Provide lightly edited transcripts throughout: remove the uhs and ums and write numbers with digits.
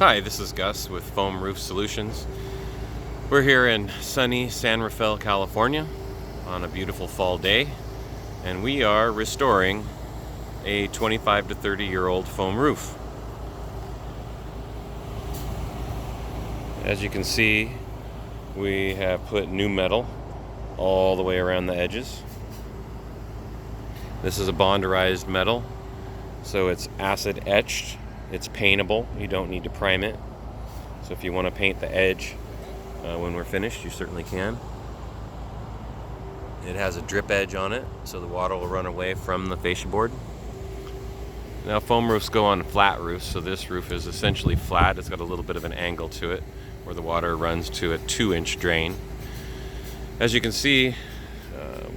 Hi, this is Gus with Foam Roof Solutions. We're here in sunny San Rafael, California on a beautiful fall day, and we are restoring a 25 to 30-year-old foam roof. As you can see, we have put new metal all the way around the edges. This is a bonderized metal, so it's acid etched. It's paintable. You don't need to prime it. So if you want to paint the edge when we're finished, you certainly can. It has a drip edge on it, so the water will run away from the fascia board. Now, foam roofs go on flat roofs, so this roof is essentially flat. It's got a little bit of an angle to it where the water runs to a 2-inch drain. As you can see,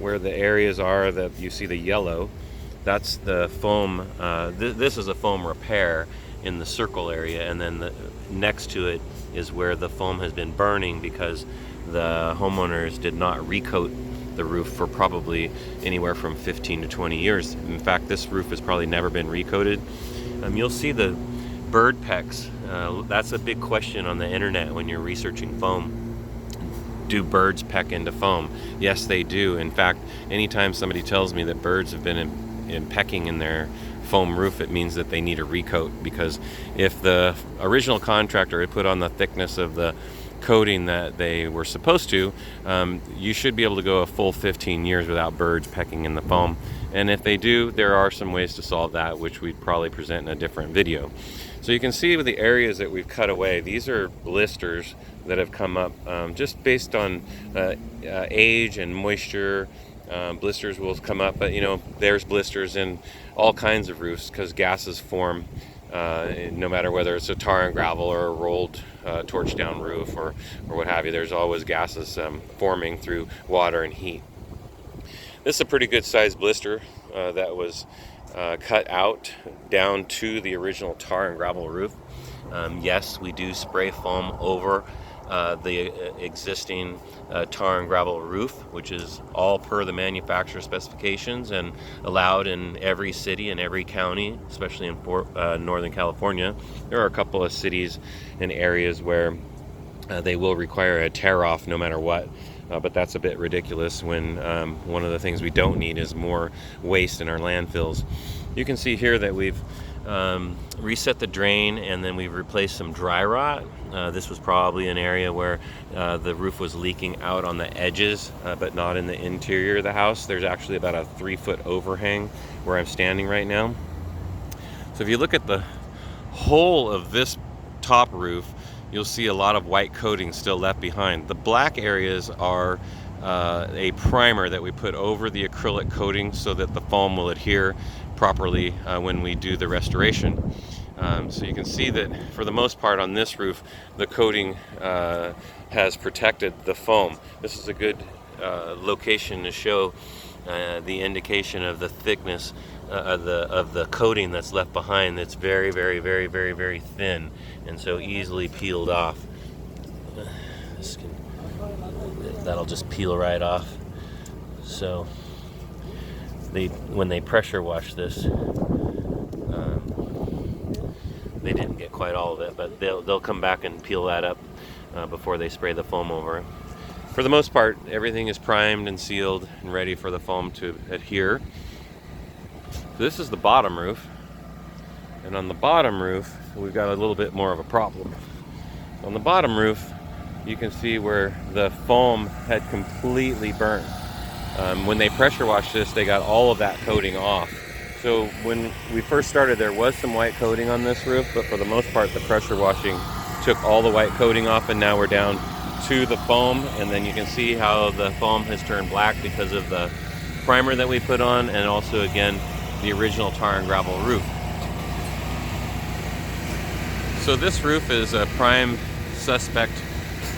where the areas are that you see the yellow, that's the foam. This is a foam repair in the circle area, and then next to it is where the foam has been burning because the homeowners did not recoat the roof for probably anywhere from 15 to 20 years. In fact, this roof has probably never been recoated. You'll see the bird pecks. That's a big question on the internet when you're researching foam. Do birds peck into foam? Yes, they do. In fact, anytime somebody tells me that birds have been in pecking in their foam roof, it means that they need a recoat, because if the original contractor had put on the thickness of the coating that they were supposed to, you should be able to go a full 15 years without birds pecking in the foam. And if they do, there are some ways to solve that, which we'd probably present in a different video. So you can see with the areas that we've cut away, these are blisters that have come up just based on age and moisture. Blisters will come up, but there's blisters in all kinds of roofs because gases form no matter whether it's a tar and gravel or a rolled torch down roof or what have you. There's always gases forming through water and heat. This is a pretty good sized blister that was cut out down to the original tar and gravel roof. Yes, we do spray foam over the existing tar and gravel roof, which is all per the manufacturer specifications and allowed in every city and every county, especially in Northern California. There are a couple of cities and areas where they will require a tear off no matter what. But that's a bit ridiculous when one of the things we don't need is more waste in our landfills. You can see here that we've reset the drain, and then we've replaced some dry rot. This was probably an area where the roof was leaking out on the edges, but not in the interior of the house. There's actually about a 3-foot overhang where I'm standing right now. So if you look at the whole of this top roof, you'll see a lot of white coating still left behind. The black areas are a primer that we put over the acrylic coating so that the foam will adhere properly when we do the restoration. So you can see that for the most part on this roof, the coating has protected the foam. This is a good location to show the indication of the thickness of the coating that's left behind. That's very, very, very, very, very thin, and so easily peeled off. That'll just peel right off. So when they pressure wash this, they didn't get quite all of it, but they'll come back and peel that up before they spray the foam over it. For the most part, everything is primed and sealed and ready for the foam to adhere. So this is the bottom roof, and on the bottom roof we've got a little bit more of a problem. On the bottom roof, you can see where the foam had completely burnt. When they pressure washed this, they got all of that coating off. So when we first started, there was some white coating on this roof, but for the most part, the pressure washing took all the white coating off, and now we're down to the foam. And then you can see how the foam has turned black because of the primer that we put on, and also, again, the original tar and gravel roof. So this roof is a prime suspect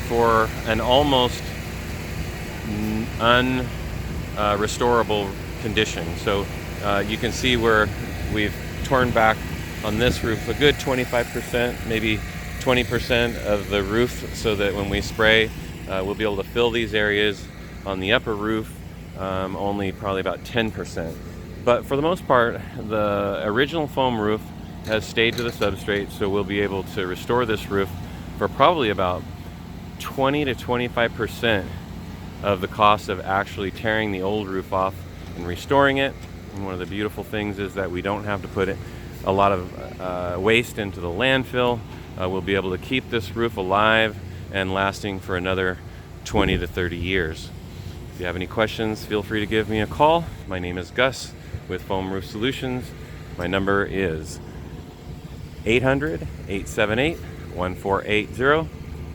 for an almost unrestorable condition. So you can see where we've torn back on this roof a good 25%, maybe 20% of the roof, so that when we spray, we'll be able to fill these areas. On the upper roof, only probably about 10%. But for the most part, the original foam roof has stayed to the substrate, so we'll be able to restore this roof for probably about 20 to 25% of the cost of actually tearing the old roof off and restoring it. And one of the beautiful things is that we don't have to put a lot of waste into the landfill. We'll be able to keep this roof alive and lasting for another 20 to 30 years. If you have any questions, feel free to give me a call. My name is Gus with Foam Roof Solutions. My number is 800-878-1480,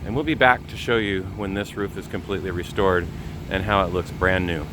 and we'll be back to show you when this roof is completely restored and how it looks brand new.